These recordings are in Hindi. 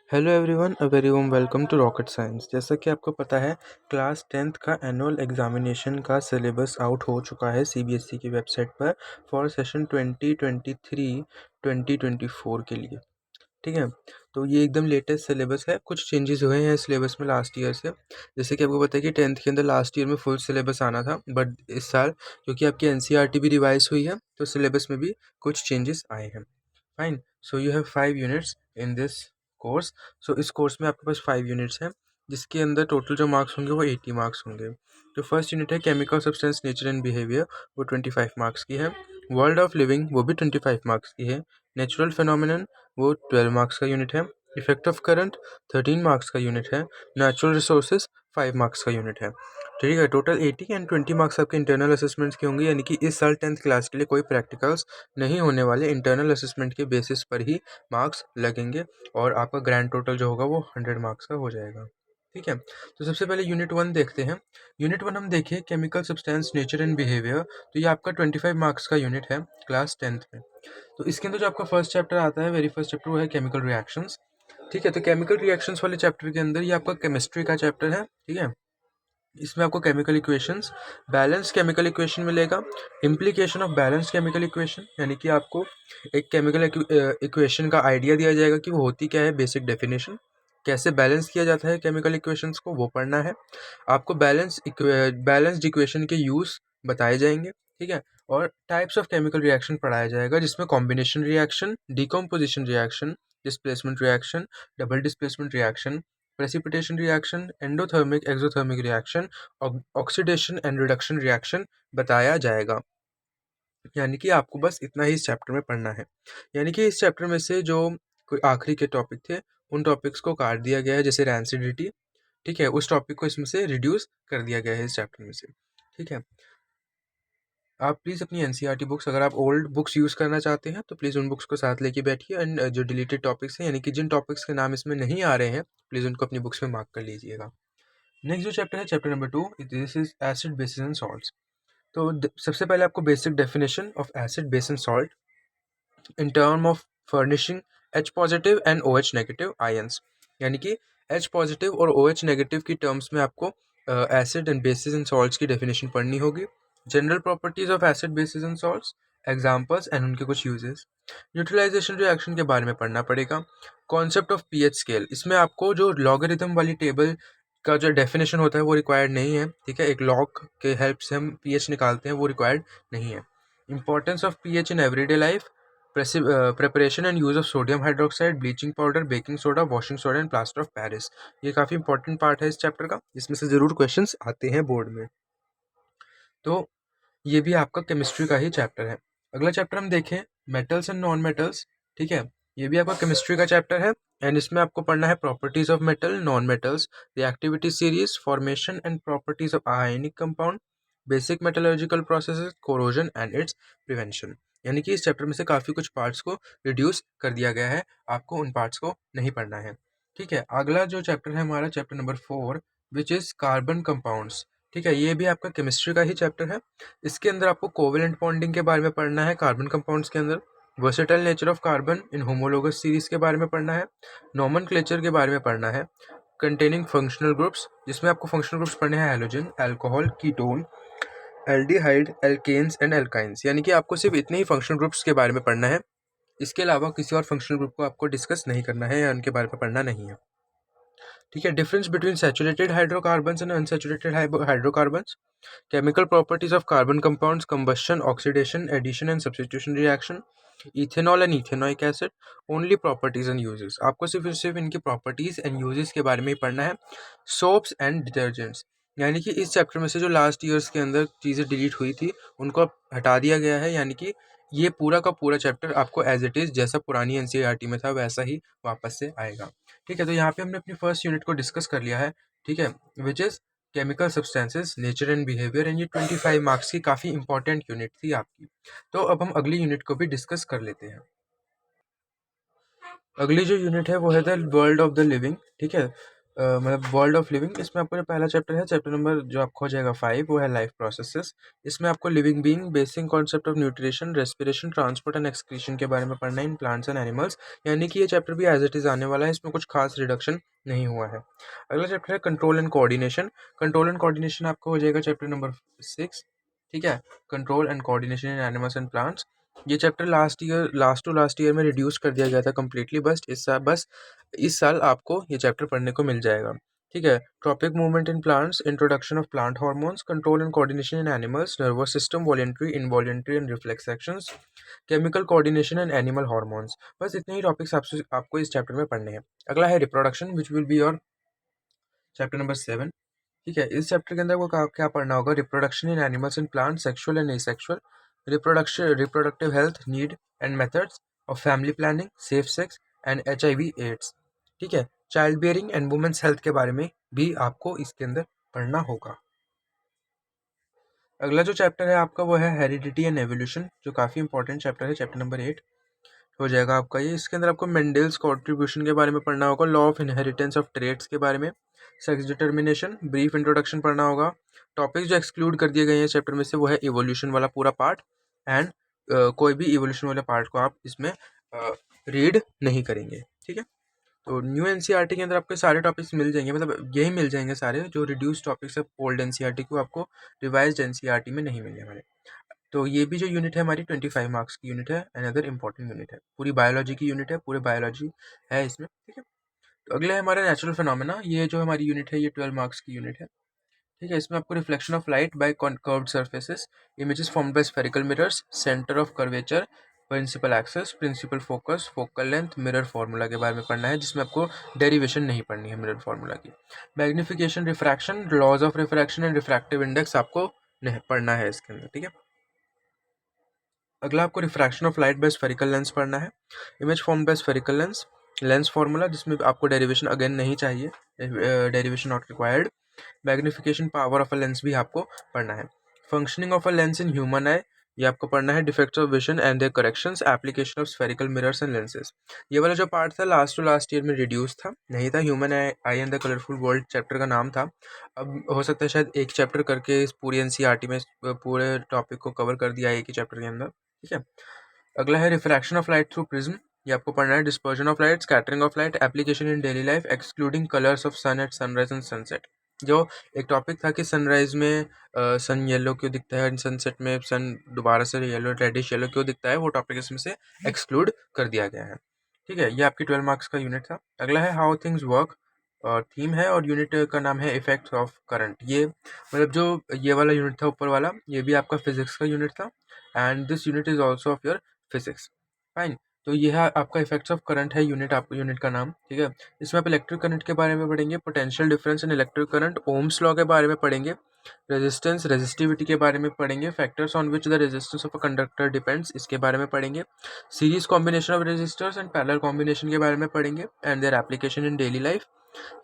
Hello everyone, a very warm welcome to rocket science. जैसा कि आपको पता है, क्लास 10th का एनुअल एग्जामिनेशन का सिलेबस आउट हो चुका है सीबीएसई की वेबसाइट पर फॉर सेशन 2023-2024 के लिए। ठीक है, तो ये एकदम लेटेस्ट सिलेबस है। कुछ चेंजेस हुए हैं सिलेबस में लास्ट ईयर से। जैसे कि आपको पता है कि 10th के अंदर लास्ट ईयर में फुल सिलेबस आना था, बट इस साल क्योंकि आपकी एनसीईआरटी भी रिवाइज हुई है तो सिलेबस में भी कुछ चेंजेस आए हैं। Fine, so you have 5 units in this course. सो इस कोर्स में आपके पास 5 यूनिट्स हैं, जिसके अंदर टोटल जो मार्क्स होंगे वो 80 मार्क्स होंगे। जो फर्स्ट यूनिट है chemical substance nature and behaviour, वो 25 मार्क्स की है। वर्ल्ड ऑफ लिविंग, वो भी 25 मार्क्स की है। नेचुरल फिनोमिनन, वो 12 मार्क्स का यूनिट है। इफेक्ट ऑफ करंट 13 मार्क्स का यूनिट है। नेचुरल रिसोर्सेज 5 मार्क्स का यूनिट है। ठीक है, टोटल 80 एंड 20 मार्क्स आपके इंटरनल असेसमेंट्स के होंगे, यानी कि इस साल 10th क्लास के लिए कोई प्रैक्टिकल्स नहीं होने वाले। इंटरनल असेसमेंट के बेसिस पर ही मार्क्स लगेंगे और आपका ग्रैंड टोटल जो होगा वो 100 मार्क्स का हो जाएगा। ठीक है, तो सबसे पहले यूनिट 1 देखते हैं। यूनिट 1 हम देखें chemical substance nature and behaviour, तो ये आपका 25 मार्क्स का यूनिट है क्लास 10th में। तो इसके अंदर जो आपका फर्स्ट चैप्टर आता है, वेरी फर्स्ट चैप्टर, वो है केमिकल रिएक्शंस। ठीक है, तो केमिकल रिएक्शंस वाले चैप्टर के अंदर ये आपका केमिस्ट्री का चैप्टर है। ठीक है, इसमें आपको chemical equations, balance chemical equation मिलेगा, implication of balance chemical equation, यानी कि आपको एक केमिकल इक्वेशन का आइडिया दिया जाएगा कि वो होती क्या है, बेसिक डेफिनेशन, कैसे बैलेंस किया जाता है केमिकल इक्वेशंस को, वो पढ़ना है आपको। बैलेंस्ड इक्वेशन के यूज़ बताए जाएंगे। ठीक है, और टाइप्स ऑफ केमिकल रिएक्शन पढ़ाया जाएगा, जिसमें combination reaction, decomposition reaction, displacement reaction, double displacement reaction, precipitation reaction, endothermic exothermic reaction, oxidation and reduction reaction बताया जाएगा। यानी कि आपको बस इतना ही इस चैप्टर में पढ़ना है। यानी कि इस चैप्टर में से जो कोई आखिरी के टॉपिक थे, उन टॉपिक्स को काट दिया गया है, जैसे रैंसिडिटी। ठीक है, उस टॉपिक को इसमें से रिड्यूस कर दिया गया है इस चैप्टर में से। ठीक है, आप प्लीज़ अपनी एनसीईआरटी बुक्स, अगर आप ओल्ड बुक्स यूज़ करना चाहते हैं तो प्लीज़ उन बुक्स को साथ लेके बैठिए, एंड जो डिलीटेड टॉपिक्स हैं, यानी कि जिन टॉपिक्स के नाम इसमें नहीं आ रहे हैं, प्लीज़ उनको अपनी बुक्स में मार्क कर लीजिएगा। नेक्स्ट जो चैप्टर है, chapter number 2, this is acid basis and salts. तो सबसे पहले आपको basic definition of acid base and salt in term of furnishing H positive and OH negative ions, यानी कि H पॉजिटिव और OH नेगेटिव की टर्म्स में आपको acid and bases and salts की डेफिनेशन पढ़नी होगी। General properties of acid basis and salts, examples and उनके कुछ यूजेस। न्यूट्रलाइजेशन रिएक्शन के बारे में पढ़ना पड़ेगा। कॉन्सेप्ट ऑफ पीएच स्केल, इसमें आपको जो लॉगरिथम वाली टेबल का जो डेफिनेशन होता है वो रिक्वायर्ड नहीं है। ठीक है, एक लॉग के हेल्प से हम पीएच निकालते हैं, वो रिक्वायर्ड नहीं है। Importance of pH in everyday life, preparation and use of sodium hydroxide, bleaching powder, baking soda, washing soda and plaster of Paris. ये काफ़ी इंपॉर्टेंट पार्ट है इस चैप्टर का, जिसमें से ज़रूर क्वेश्चंस आते हैं बोर्ड में। तो ये भी आपका केमिस्ट्री का ही चैप्टर है। अगला चैप्टर हम देखें, मेटल्स एंड नॉन मेटल्स। ठीक है, ये भी आपका केमिस्ट्री का चैप्टर है, एंड इसमें आपको पढ़ना है properties of metal, non metals, reactivity series, formation and properties of ionic compound, basic metallurgical processes, corrosion and it's prevention. यानी कि इस चैप्टर में से काफ़ी कुछ पार्ट्स को रिड्यूस कर दिया गया है, आपको उन पार्ट्स को नहीं पढ़ना है। ठीक है, अगला जो चैप्टर है हमारा, chapter number 4, which is carbon compounds. ठीक है, ये भी आपका केमिस्ट्री का ही चैप्टर है। इसके अंदर आपको कोवेलेंट बॉन्डिंग के बारे में पढ़ना है कार्बन कंपाउंड्स के अंदर, versatile nature of carbon in homologous series के बारे में पढ़ना है, नोमेनक्लेचर के बारे में पढ़ना है, कंटेनिंग फंक्शनल ग्रुप्स, जिसमें आपको फंक्शनल ग्रुप्स पढ़ने हैं halogen, alcohol, ketone, aldehyde, alkenes and alkynes. यानी कि आपको सिर्फ इतने ही फंक्शनल ग्रुप्स के बारे में पढ़ना है, इसके अलावा किसी और फंक्शनल ग्रुप को आपको डिस्कस नहीं करना है या उनके बारे में पढ़ना नहीं है। ठीक है, difference between saturated hydrocarbons and unsaturated hydrocarbons, chemical properties of carbon compounds, combustion, oxidation, addition and substitution reaction, ethanol and ethanoic acid, only properties and uses। आपको सिर्फ इनकी properties and uses के बारे में ही पढ़ना है। soaps and detergents, यानी कि इस चैप्टर में से जो लास्ट ईयर्स के अंदर चीज़ें डिलीट हुई थी उनको अब हटा दिया गया है, यानी कि ये पूरा का पूरा चैप्टर आपको एज इट इज़ जैसा पुरानी एनसीईआरटी में था वैसा ही वापस से आएगा। ठीक है, तो यहाँ पे हमने अपनी फर्स्ट यूनिट को डिस्कस कर लिया है। ठीक है, which is chemical substances nature and behaviour, and ये 25 मार्क्स की काफ़ी इंपॉर्टेंट यूनिट थी आपकी। तो अब हम अगली यूनिट को भी डिस्कस कर लेते हैं। अगली जो यूनिट है वो है the world of the living. ठीक है, मतलब वर्ल्ड ऑफ लिविंग, इसमें आपको जो पहला चैप्टर है, चैप्टर नंबर जो आपको हो जाएगा 5, वो है लाइफ प्रोसेसेस। इसमें आपको living being, basic concept of nutrition, respiration, transport and excretion के बारे में पढ़ना है इन प्लांट्स एंड एनिमल्स। यानी कि ये चैप्टर भी एज इट इज़ आने वाला है, इसमें कुछ खास रिडक्शन नहीं हुआ है। अगला चैप्टर है control and coordination. Control and coordination आपको हो जाएगा चैप्टर नंबर 6, ठीक है। Control and coordination in animals and plants. ये चैप्टर लास्ट ईयर में रिड्यूस कर दिया गया था कम्प्लीटली। बस इस साल आपको ये चैप्टर पढ़ने को मिल जाएगा, ठीक है। Tropic movement in plants, introduction of plant hormones, control and coordination in animals, nervous system, voluntary, involuntary and reflex actions, chemical coordination and animal hormones. बस इतने ही टॉपिक्स आपको इस चैप्टर में पढ़ने हैं। अगला है reproduction, which will be your chapter number 7, ठीक है। इस चैप्टर के अंदर वो क्या पढ़ना होगा? Reproduction in animals and plant, sexual and asexual, reproductive health, need and methods of family planning, safe sex and HIV AIDS, ठीक है। Child bearing and women's health के बारे में भी आपको इसके अंदर पढ़ना होगा। अगला जो चैप्टर है आपका वो है हेरिडिटी एंड एवोल्यूशन, जो काफ़ी इंपॉर्टेंट चैप्टर है, चैप्टर नंबर 8 हो जाएगा आपका ये। इसके अंदर आपको मेंडल्स कॉन्ट्रीब्यूशन के बारे में पढ़ना होगा, law of inheritance of traits के बारे में, सेक्स डिटर्मिनेशन, ब्रीफ इंट्रोडक्शन पढ़ना होगा। टॉपिक्स जो एक्सक्लूड कर दिए गए हैं चैप्टर में से वो है इवोल्यूशन वाला पूरा पार्ट, एंड कोई भी इवोल्यूशन वाले पार्ट को आप इसमें रीड नहीं करेंगे, ठीक है। तो न्यू एनसीईआरटी के अंदर आपको सारे टॉपिक्स मिल जाएंगे, मतलब यही मिल जाएंगे सारे जो रिड्यूस टॉपिक्स है ओल्ड एनसीईआरटी को, आपको रिवाइज्ड एनसीईआरटी में नहीं मिलने वाले। तो ये भी जो यूनिट है हमारी 25 मार्क्स की यूनिट है, अनदर इंपॉर्टेंट यूनिट है, पूरी बायोलॉजी की यूनिट है, पूरे बायोलॉजी है इसमें, ठीक है। तो अगला है हमारा नेचुरल फिनोमेना, ये जो हमारी यूनिट है ये 12 मार्क्स की यूनिट है, ठीक है। इसमें आपको reflection of light by curved surfaces, images formed by spherical mirrors, centre of curvature, principal axis, principal focus, focal length, mirror formula के बारे में पढ़ना है, जिसमें आपको डेरिवेशन नहीं पढ़नी है मिरर फार्मूला की। Magnification, refraction, laws of refraction and refractive index आपको नहीं पढ़ना है इसके अंदर, ठीक है। अगला आपको refraction of light by spherical lens पढ़ना है, image form by spherical lens, lens formula जिसमें आपको डेरिवेशन अगेन नहीं चाहिए, derivation not required. Magnification power of a lens भी आपको पढ़ना है। Functioning of a lens in human eye, ये आपको पढ़ना है। Defects of vision and their corrections, application of spherical mirrors and lenses. ये वाला जो पार्ट था लास्ट ईयर में रिड्यूस था, नहीं था, human I and the colourful world chapter का नाम था। अब हो सकता है शायद एक चैप्टर करके इस पूरी एनसीईआरटी में पूरे टॉपिक को कवर कर दिया एक ही चैप्टर के अंदर, ठीक है। अगला है refraction of light through prism, ये आपको पढ़ना है। Dispersion of light, scattering of light, application in daily life, excluding colours of sun at sunrise and sunset. जो एक टॉपिक था कि सनराइज में सन येलो क्यों दिखता है, सनसेट में सन दोबारा से येलो रेडिश येलो क्यों दिखता है, वो टॉपिक इसमें से एक्सक्लूड कर दिया गया है, ठीक है। ये आपकी 12 मार्क्स का यूनिट था। अगला है हाउ थिंग्स वर्क, और थीम है, और यूनिट का नाम है इफेक्ट्स ऑफ करंट। ये मतलब जो ये वाला यूनिट था ऊपर वाला, ये भी आपका फिजिक्स का यूनिट था, and this unit is also of your physics, fine. तो ये है आपका इफेक्ट्स ऑफ करंट है यूनिट, आपको यूनिट का नाम, ठीक है। इसमें आप इलेक्ट्रिक करंट के बारे में पढ़ेंगे, potential difference in electric current, Ohm's law के बारे में पढ़ेंगे, रेजिस्टेंस रेजिस्टिविटी के बारे में पढ़ेंगे, factors on which the resistance of a conductor depends, इसके बारे में पढ़ेंगे, series combination of resistors and parallel combination के बारे में पढ़ेंगे, and their application in daily life.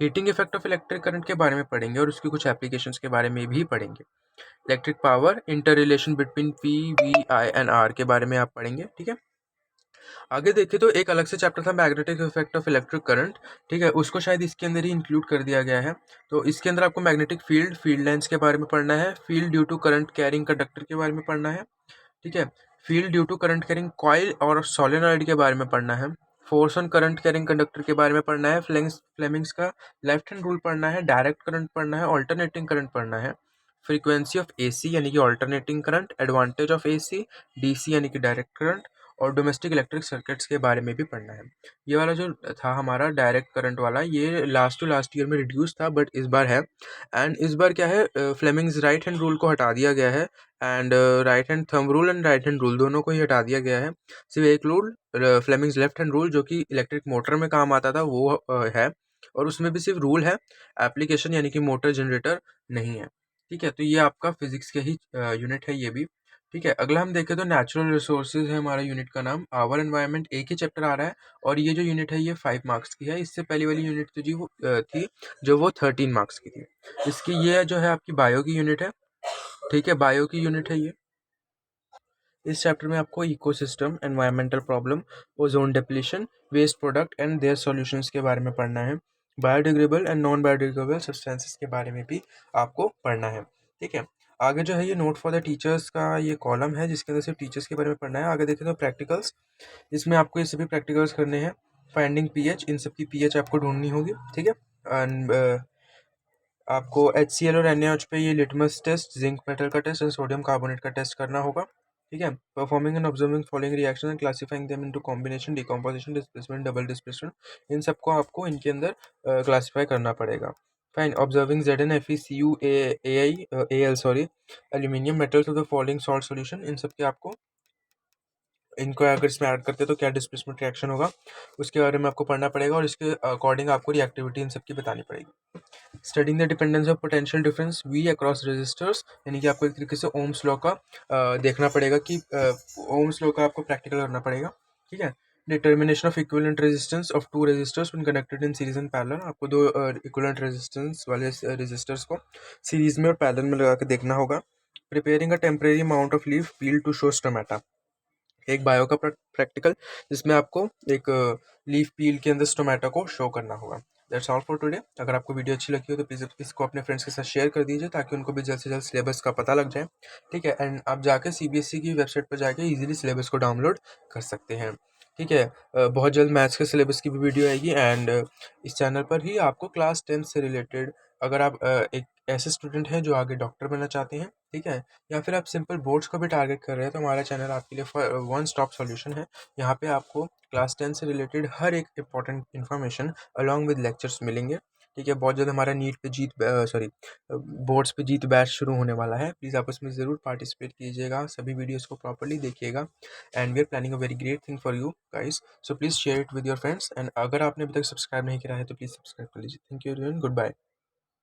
Heating effect of electric current के बारे में पढ़ेंगे, और उसकी कुछ एप्लीकेशंस के बारे में भी पढ़ेंगे। Electric power, inter relation between P V I and R के बारे में आप पढ़ेंगे, ठीक है। आगे देखें तो एक अलग से चैप्टर था magnetic effect of electric current, ठीक है, उसको शायद इसके अंदर ही इंक्लूड कर दिया गया है। तो इसके अंदर आपको मैग्नेटिक फील्ड, फील्ड लाइंस के बारे में पढ़ना है, field due to current carrying conductor के बारे में पढ़ना है, ठीक है। Field due to current carrying coil और सोलेनॉइड के बारे में पढ़ना है, force on current carrying conductor के बारे में पढ़ना है, फ्लेमिंग्स का लेफ्ट हैंड रूल पढ़ना है, डायरेक्ट करंट पढ़ना है, ऑल्टरनेटिंग करंट पढ़ना है, फ्रीक्वेंसी ऑफ एसी यानी कि alternating current, advantage of AC, DC यानी कि डायरेक्ट करंट, और डोमेस्टिक इलेक्ट्रिक सर्किट्स के बारे में भी पढ़ना है। ये वाला जो था हमारा डायरेक्ट करंट वाला, ये लास्ट ईयर में रिड्यूस था, बट इस बार है। एंड इस बार क्या है, फ्लेमिंग्स राइट हैंड रूल को हटा दिया गया है, and right hand thumb rule and right hand rule दोनों को ही हटा दिया गया है। सिर्फ एक rule, Fleming's left hand rule, जो कि इलेक्ट्रिक मोटर में काम आता था, वो है, और उसमें भी सिर्फ रूल है, एप्लीकेशन यानी कि मोटर जनरेटर नहीं है, ठीक है। तो ये आपका फिजिक्स के ही यूनिट है ये भी, ठीक है। अगला हम देखें तो नेचुरल रिसोर्सेज है हमारा यूनिट का नाम, आवर एनवायरनमेंट, एक ही चैप्टर आ रहा है, और ये जो यूनिट है ये 5 मार्क्स की है। इससे पहले वाली यूनिट तो जी वो थी जो वो 13 मार्क्स की थी। इसकी ये जो है आपकी बायो की यूनिट है, ठीक है, बायो की यूनिट है ये। इस चैप्टर में आपको ecosystem, environmental problem, ozone depletion, waste product and their solutions के बारे में पढ़ना है। Biodegradable and non biodegradable substances के बारे में भी आपको पढ़ना है। ठीक है, आगे जो है ये नोट फॉर द टीचर्स का ये कॉलम है जिसके अंदर सिर्फ टीचर्स के बारे में पढ़ना है। आगे देखें तो प्रैक्टिकल्स, इसमें आपको ये सभी प्रैक्टिकल्स करने हैं। फाइंडिंग पीएच, इन सब की पीएच आपको ढूंढनी होगी। ठीक है, एंड आपको HCl और NaOH पे ये लिटमस टेस्ट, जिंक मेटल का टेस्ट और सोडियम कार्बोनेट का टेस्ट करना होगा। ठीक है, performing and observing following reaction and classifying them into combination, decomposition, displacement, double displacement, इन सबको आपको इनके अंदर क्लासीफाई करना पड़ेगा। Fine, observing ZnFeCu Al sorry aluminium metals of the following salt solution, इन सब के आपको इनको अगर इसमें ऐड करते हैं तो क्या डिस्प्लेसमेंट रिएक्शन होगा उसके बारे में आपको पढ़ना पड़ेगा और इसके अकॉर्डिंग आपको रिएक्टिविटी इन सब की बतानी पड़ेगी। Studying the dependence of potential difference V across resistors, यानी कि आपको एक तरीके से ओम्स लॉ का देखना पड़ेगा कि ओम्स लॉ का आपको प्रैक्टिकल करना पड़ेगा। ठीक है, determination of equivalent resistance of two resistors when connected in series and parallel, आपको दो इक्विवेलेंट रेजिस्टेंस वाले रेजिस्टर्स को सीरीज में और पैरेलल में लगा के देखना होगा। Preparing a temporary amount of leaf peel to show stomata, एक बायो का प्रैक्टिकल जिसमें आपको एक लीफ पील के अंदर स्टोमेटो को शो करना होगा। That's all for today. अगर आपको वीडियो अच्छी लगी हो तो प्लीज़ इसको अपने फ्रेंड्स के साथ शेयर कर दीजिए ताकि उनको भी जल्द से जल्द सिलेबस का पता लग जाए। ठीक है, एंड आप जाके CBSE की वेबसाइट पर जाके इजीली सिलेबस को डाउनलोड कर सकते हैं। ठीक है, बहुत जल्द मैथ्स के सिलेबस की भी वीडियो आएगी एंड इस चैनल पर ही आपको क्लास 10 से रिलेटेड, अगर आप एक ऐसे स्टूडेंट हैं जो आगे डॉक्टर बनना चाहते हैं, ठीक है, या फिर आप सिंपल बोर्ड्स को भी टारगेट कर रहे हैं, तो हमारा चैनल आपके लिए वन स्टॉप सॉल्यूशन है। यहाँ पे आपको क्लास 10 से रिलेटेड हर एक important information along with lectures मिलेंगे। ठीक है, बहुत जल्द हमारा नीट पे जीत सॉरी बोर्ड्स पे जीत बैच शुरू होने वाला है। प्लीज़ आप उसमें ज़रूर पार्टिसिपेट कीजिएगा, सभी वीडियोस को प्रॉपर्ली देखिएगा and we are planning a very great thing for you guys, so please share it with your friends and अगर आपने अभी तक सब्सक्राइब नहीं किया है तो प्लीज़ सब्सक्राइब कर लीजिए। Thank you everyone, good bye.